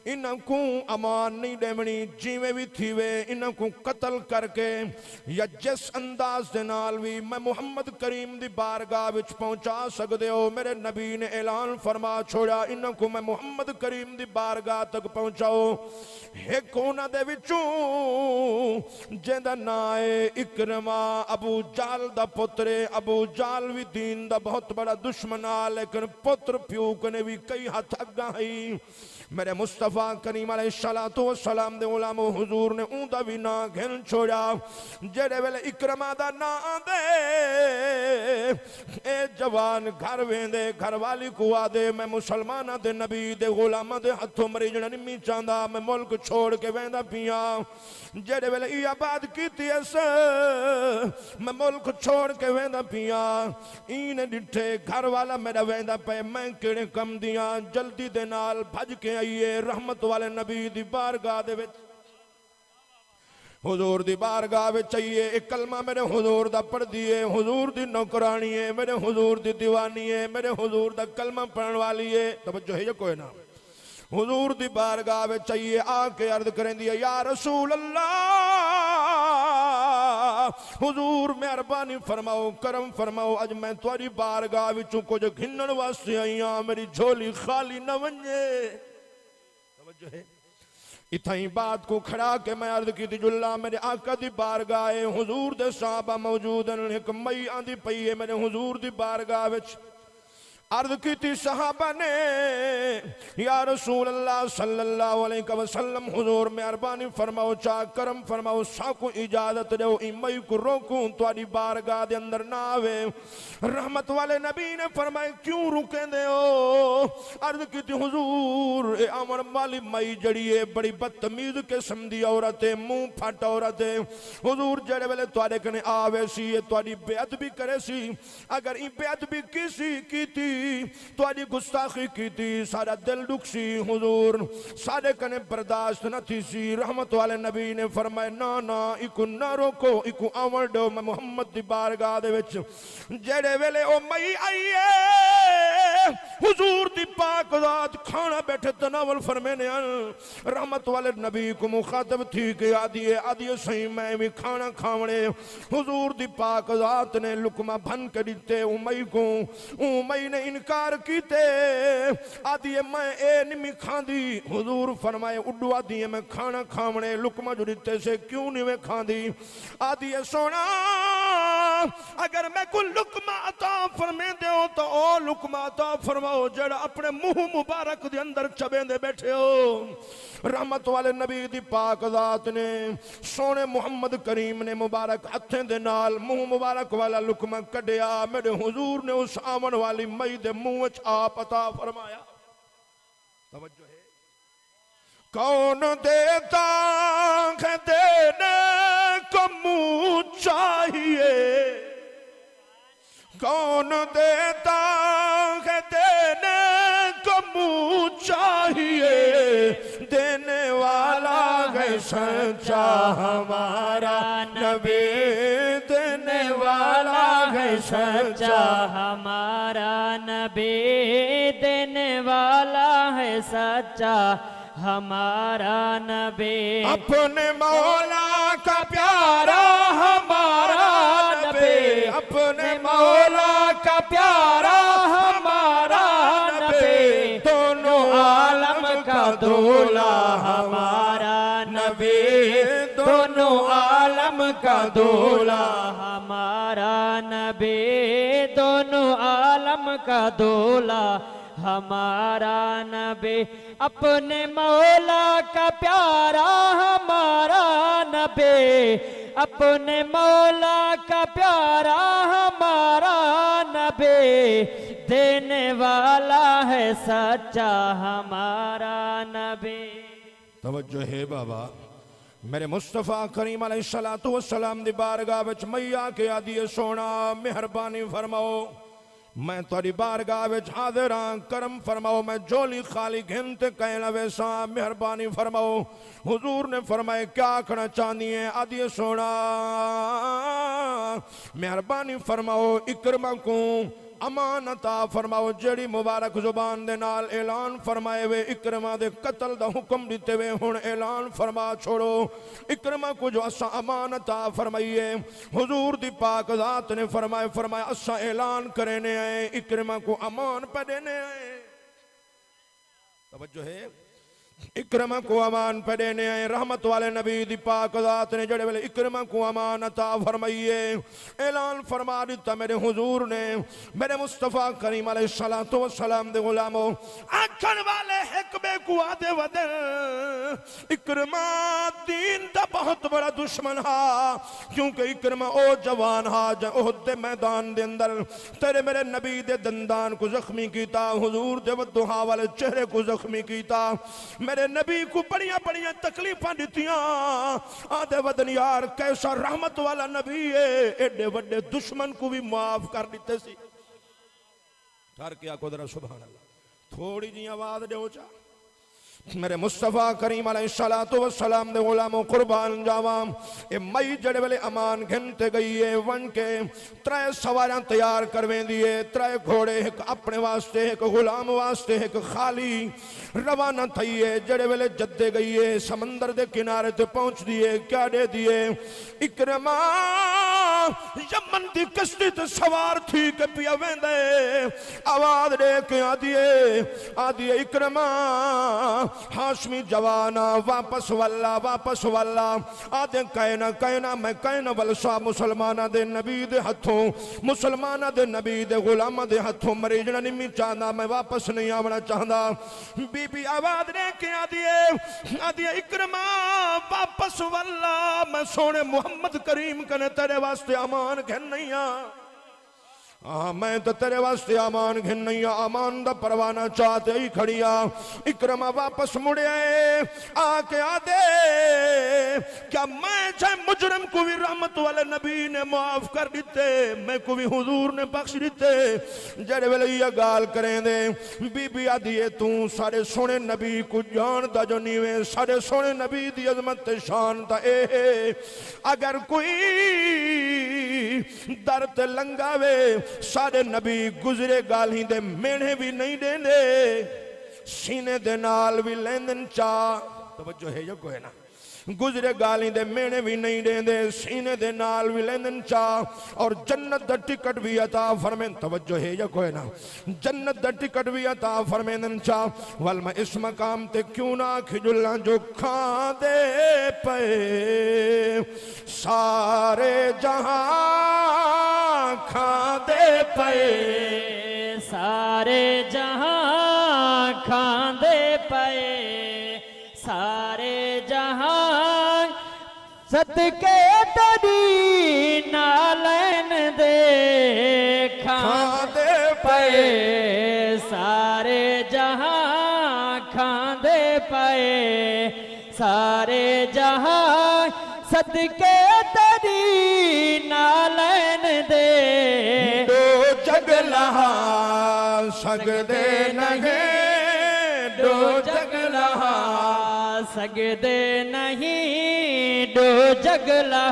इनको अमान नहीं देवनी, जिमें भी थीवे इनको कतल करके या जिस अंदाज दे नाल भी मैं मुहम्मद करीम दी बारगाह विच पहुंचा सकदे हो। मेरे नबी ने ऐलान फरमा छोड़ा, इनको मैं मुहम्मद करीम दी बारगाह तक पहुंचाओ। एक उन्हां दे विचों जिहदा नाम है इकरमा, अबू जाल दा पुत्र है। अबू जाल भी दीन दा बहुत बड़ा दुश्मन आ, लेकिन पुत्र प्यो कने भी कई हथ अग्गा ही। मेरे मुस्तफा करीम अलैहिस्सलातु वस्सलाम दे उलामा हुजूर ने उंदा भी ना घेन छोड़ा। जेड़े वेले इकरमा दा ना दे ए जवान घर वेंदे, घर वाली को आदे मैं मुसलमाना दे नबी दे गुलामा दे हथों मरी जना नहीं चाहता, मैं मुल्क छोड़ के वेंदा पिया। जेड़े वेले ई आबाद कीती अस मैं मुल्क छोड़ के वेंदा पिया। इने डिठे घर वाला मेरा वेंदा पे, मैं किहड़े कम दिया, जल्दी दे नाल भज के आइए रहमत वाले नबी दी बारगाह दे विच। हुजूर दी बारगाह विच आइए, एक कलमा मेरे हुजूर दा पढ़ दिए। हुजूर दी नौकरानी है, मेरे हुजूर दी दीवानी है, मेरे हुजूर दा कलमा पढ़न वाली है। तवज्जो है जो कोई ना। हुजूर दी बारगाह विच आइए, आके अर्ज करेंदी है या रसूल अल्लाह, हुजूर मेहरबानी फरमाओ, करम फरमाओ, अज मैं तुहारी बारगाह विचों कुछ घिन्नण वास्ते आई हां, मेरी झोली खाली न वंजे। तवज्जो है। इथाई बात को खड़ा के मैं अर्ज की जुल्ला मेरे आका दी बारगाह है, हुजूर दे सहाबा मौजूद हैं। एक मई आंदी पई है मेरे हुजूर दी बारगाह विच। अर्ज की थी सहाबा ने या रसूल अल्लाह सल्लल्लाहु अलैहि वसल्लम, हुजूर मेहरबानी फरमाओ, चा करम फरमाओ, साको इजाजत दो इमई को रोकूं तुहारी बारगाह दे अंदर ना आवे। रहमत वाले नबी ने फरमाए क्यों रुके दे हो? अर्ज की थी हुजूर ए अमर वाली मई जड़ी है बड़ी बदतमीज किस्म दी औरत है, मुंह फट औरत है। हुजूर जेड़े वेले तुहाडे कने आवे सी तुहाडी बेअदबी करे सी, अगर ई बेअदबी किसी कीती तुहाडी गुस्ताखी की थी, सारा दिल दुख सी हुजूर, सारे कने बर्दाश्त न थी सी। रहमत वाले नबी ने फरमाया ना ना इको ना रोको, इको आवन दो मैं मुहम्मद दी बारगाह दे विच। जेड़े वेले ओ मई आईए हुजूर दी पाक जात खाना बैठे तनावल फरमाने, रहमत वाले नबी को मुखातब थी कि आदिए आदिए सही मैं भी खाना खावणे। हुजूर दी पाक जात ने लुकमा भन के दिते उमई को, उमई ने इनकार कीते, आदि मैं ए नहीं खांदी। हुजूर फरमाए उड्डू आदि मैं खाना खावणे, लुकमा जो दिते से क्यों नहीं मैं खांदी? आदि सोना अगर मैं कोई लुकमा अता फरमे दो तो ओ लुकमा अता फरमाओ जड़ा अपने मुंह मुबारक दे अंदर चबेंदे बैठे हो। रहमत वाले नबी दी पाक जात ने सोने मुहम्मद करीम ने मुबारक हथें दे नाल मुंह मुबारक वाला लुकमा कढ़िया, मेरे हुजूर ने उस आवन वाली मई दे मुंह च आप अता फरमाया। तवज्जो है। कौन देता है देने को मुंह चाहिए, कौन देता है देने को मुंह चाहिए, देने वाला है सच्चा हमारा नबी, देने वाला है सच्चा हमारा नबी, देने वाला है सच्चा हमारा नबी। अपने मौला का प्यारा हमारा नबी, अपने मौला का प्यारा हमारा नबी, दोनों आलम का दूल्हा हमारा नबी, दोनों आलम का दूल्हा हमारा नबी, दोनों आलम का दूल्हा हमारा नबी। अपने मौला का प्यारा हमारा नबी, अपने मौला का प्यारा हमारा नबी, देने वाला है सच्चा हमारा नबी। तवज्जो है बाबा। मेरे मुस्तफा करीम अलैहिस्सलातु वस्सलाम दी बारगाह विच मैया के आदि सोना मेहरबानी फरमाओ, मैं तुहारी बारगाह विच हाजिर हां, करम फरमाओ, मैं झोली खाली घिनते कहना वैसा मेहरबानी फरमाओ। हुजूर ने फरमाए क्या आखना चाहनी है? आदि सोना मेहरबानी फरमाओ, इकरमा को अमान अता फरमाओ जेड़ी मुबारक जुबान दे नाल ऐलान फरमाए वे इकरमा दे कत्ल दा हुक्म दिते वे हुण ऐलान फरमा छोड़ो इकरमा को जो असा अमान अता फरमाइए हुजूर दी पाक ज़ात ने फरमाया असा ऐलान करने आए इकरमा को अमान पे देने आए। तवज्जो है इकरमा को अमान पे देने आए रहमत वाले नबी दी पाक ज़ात ने जड़े वेले इकरमा को अमान अता फरमाइए ऐलान फरमा दिता मेरे हुजूर ने मेरे मुस्तफा करीम अलैहिस्सलातु वस्सलाम दे गुलामो आखन वाले हिकबे को आदे वदन इकरमा दीन दा बहुत बड़ा दुश्मन हा क्योंकि इकरमा ओ जवान हा ओहद दे मैदान दे अंदर तेरे मेरे नबी दे दंदान को जख्मी कीता हुजूर दे वदुहा वाले चेहरे को जख्मी कीता मेरे नबी को बड़िया बड़िया तकलीफा दितियां आदे वदन यार कैसा रहमत वाला नबी है एडे वड्डे दुश्मन को भी माफ कर दिते सी। कर के आखो जरा सुभान अल्लाह थोड़ी जी आवाज दो चा मेरे मुस्तफा करीम अलैहिस्सलातु वस्सलाम दे गुलामों कुर्बान जावा ए मई जड़े वाले अमान घंटे गई है वन के त्रै सवारां तैयार करवे दिए त्रै घोड़े एक अपने वास्ते एक गुलाम वास्ते एक खाली रवाना थईए जड़े वेले जद्दे गई है समंदर दे किनारे ते पहुंच दिए क्या दे दिए इकरमा यमन दी कश्ती ते सवार थी के पिया वेंदे आवाज दे के आदिए इकरमा हाशमी जवाना वापस वाला आदे कहना मैं कहना वलसा मुसलमाना दे नबी दे हथों मुसलमाना दे नबी दे गुलामा दे हथों मरीजना नहीं चाहता मैं वापस नहीं आना चाहता। बीबी आवाज दे के आदिए इकरमा वापस वाला मैं सोने मुहम्मद करीम कने तेरे वास्ते अमान घन नहीं मैं तो तेरे वास्ते अमान घिन नहीं अमान दा परवाना चाहते ही खड़िया इकरमा वापस मुड़े आके आदे क्या मैं चाहे मुजरम को भी रहमत वाले नबी ने माफ कर दिते मैं को भी हुजूर ने बख्श दिते जड़े वेले ये गाल करें दे बीबी आदि तू सारे सोने नबी को जान दा जो नीवे सारे सोने नबी दी अजमत शान दा अगर कोई दर ते लंगावे सारे नबी गुजरे गाली दे मेढ़े भी नहीं देंदे सीने दे नाल भी लेंदन चा तवज्जो है जो कोई ना गुजरे गाली दे मेढ़े भी नहीं देंदे सीने दे नाल भी लेंदन चा और जन्नत दा टिकट भी अता फरमेन तवज्जो है जो कोई ना जन्नत दा टिकट भी अता फरमेन चा वल मैं इस मकाम ते क्यों ना खिजुला जो खा दे पे सारे जहां खांदे पे सारे जहां खांदे पे सारे जहां सदके तेरी नालैन दे खांदे पे सारे जहां खांदे पे सारे जहां सदके तेरी नालैन दे दो जगला सकदे नहीं दो जगला सकदे नहीं दो जगला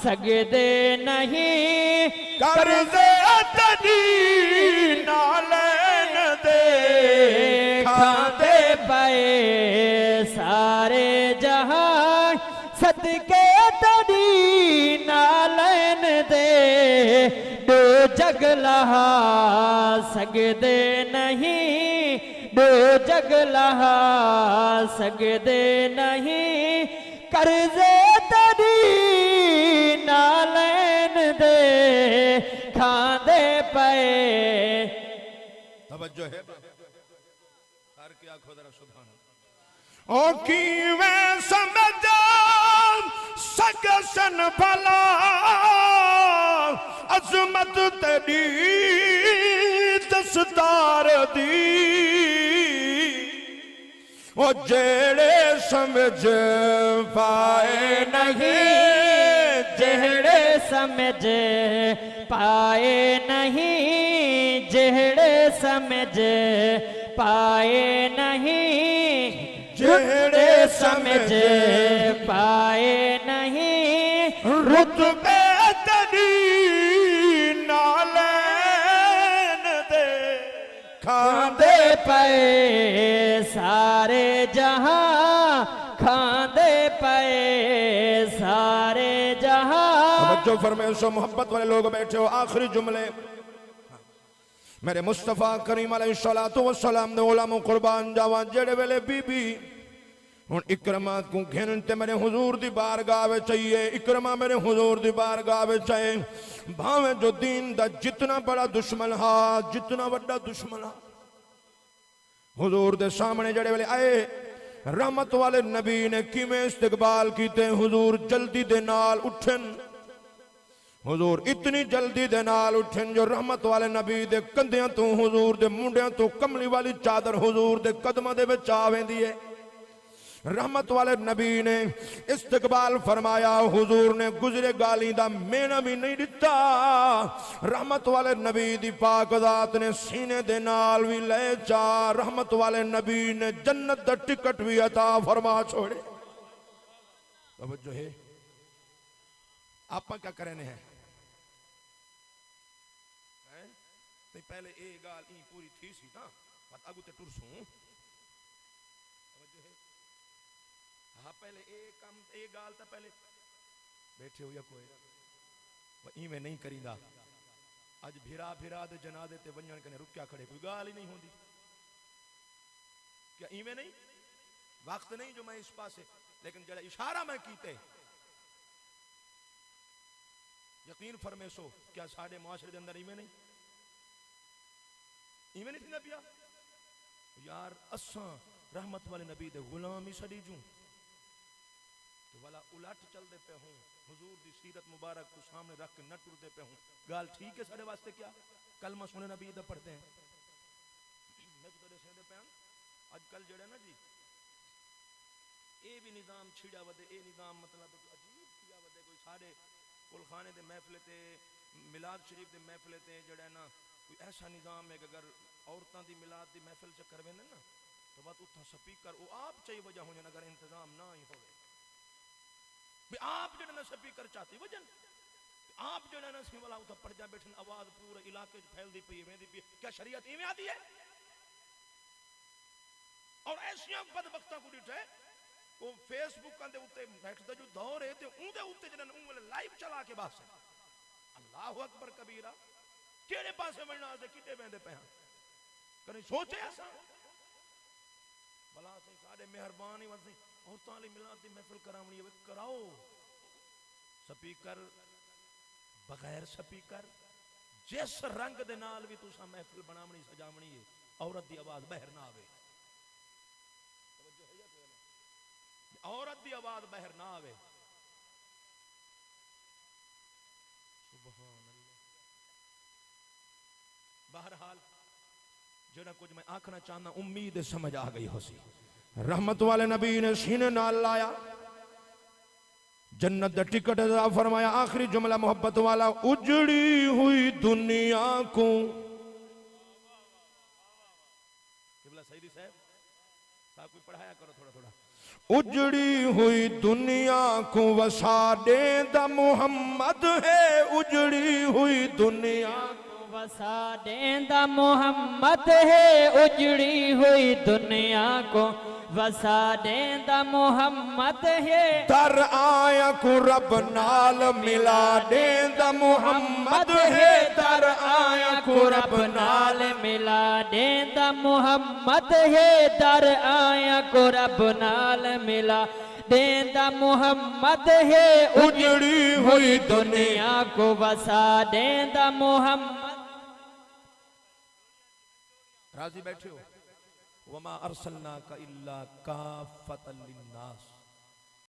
सकदे नहीं कर्ज़े तेरी नालैन दे खांदे पे सारे जहां सदके तेरी नालैन दे दो जगला सकदे नहीं दो जगला सकदे नहीं कर्ज़े तेरी नालैन दे खांदे पे तवज्जो है हर की आंखों जरा सुभान अल्लाह ओ की वे समझ सकसन भला अजमत तेरी दस्तार दी ओ जेड़े समझ पाए नहीं जेड़े समझ पाए नहीं जेड़े समझ पाए नहीं जेड़े समझ पाए नहीं रुतबे तेरी नालैन पे सारे जहां, खांदे पे सारे जहां। जो फरमाए सो मोहब्बत वाले लोग बैठे हो, आखिरी जुमले मेरे मुस्तफा करीम अलैहिस्सलातु वस्सलाम ने उलमा कुर्बान जावा जेड़े वेले बीबी हुन इकरमा को घेन ते मेरे हुजूर दी बारगाह विच चाहिए, इकरमा मेरे हुजूर दी बारगाह विच आए, भावे जो दीन दा जितना बड़ा दुश्मन हा, जितना बड़ा दुश्मन हा, हुजूर दे सामने जेड़े वेले आए, रहमत वाले नबी ने किवें इस्तकबाल कीते। हुजूर जल्दी दे नाल उठन, हुजूर इतनी जल्दी दे नाल उठन जो रहमत वाले नबी दे कंधियां तो, हुजूर दे मुंडियां तो कमली वाली चादर हुजूर दे कदमां दे विच आ वेंदी है। रहमत वाले नबी ने इस्तकबाल फरमाया, हुजूर ने गुजरे गाली दा मेना भी नहीं दिता। रहमत वाले नबी दी पाक ज़ात ने सीने दे नाल भी ले चा, रहमत वाले नबी ने जन्नत दा टिकट भी अता फरमा छोड़े। तवज्जो है, आप क्या करने हैं? पहले ए गाल ई पूरी थी सी ना, पता अगू ते टुरसूं। हाँ पहले ए काम ए गाल तो पहले बैठे हो या कोई इवें नहीं करींदा। अज भिरा भिरा दे जनादे ते वंजन कने रुकिया खड़े, कोई गाल ही नहीं होंदी। क्या इवें नहीं? वक्त नहीं जो मैं इस पासे, लेकिन जरा इशारा मैं कीते यकीन फरमे सो, क्या साडे मुआशरे दे अंदर इवें नहीं, इवें नहीं थी पिया यार। असा रहमत वाले नबी दे गुलाम ही सड़ी जूं तो वाला उलट चलते पे हूं, हुजूर दी सीरत मुबारक को सामने रख के न टुरते पे हूं। गाल ठीक है साडे वास्ते? क्या कलमा सुने नबी दा पढ़ते हैं? मैं तो तेरे सेंदे पे आजकल जेड़ा ना जी ए भी निजाम छिड़ा वदे, ए निजाम मतलब अजीब छिड़ा वदे। कोई साडे कुलखाने दे महफिल ते मिलाद शरीफ दे महफिल ते जेड़ा ना कोई ऐसा निजाम है कि अगर औरतां दी मिलाद दी महफिल च करवे ना तो बात उठा स्पीकर वो आप चाहिए वजह हो जाए, अगर इंतजाम ना ही होवे भी आप जेड़ा ना स्पीकर चाहती वजन, आप जेड़ा ना सी वाला उठा पड़ जा बैठन, आवाज पूरे इलाके च फैलदी पई वेंदी पई। क्या शरीयत इवें आती है? और ऐसियां बदबख्तां को डिठे वो फेसबुक दे उत्ते नेट दा जो दौर है ते उंदे उत्ते जेड़ा उं वाले लाइव चला के बस अल्लाहु अकबर कबीरा केड़े पासे वणना ते किते वेंदे पे हां, कने सोचे असा भला सही साडे मेहरबानी वसी औरतां ली मिलाद दी महफिल करावणी है, कराओ। स्पीकर बगैर स्पीकर जिस रंग दे नाल भी तुसा महफिल बनावणी सजावणी है, औरत दी आवाज बाहर ना आवे, औरत दी आवाज बाहर ना आवे। सुभान अल्लाह। बहरहाल जेड़ा कुछ मैं आखना चाहना उम्मीद समझ आ गई होसी। रहमत वाले नबी ने सीने नाल लाया, जन्नत दा टिकट अता फरमाया। आखिरी जुमला मोहब्बत वाला, उजड़ी हुई दुनिया को सही साहब कोई पढ़ाया करो थोड़ा थोड़ा। उजड़ी हुई दुनिया को वसा देंदा मोहम्मद है, उजड़ी हुई दुनिया को वसा देंदा मोहम्मद है, उजड़ी हुई दुनिया को वसा देंदा मोहम्मद है। दर आया को रब नाल मिला देंदा मोहम्मद है, दर आया को रब नाल मिला देंदा मोहम्मद है, दर आया को रब नाल मिला देंदा मोहम्मद है। उजड़ी हुई दुनिया को वसा देंदा मोहम्मद। राजी बैठे हो? वमा अरसलनाका इल्ला काफतल लिन्नास।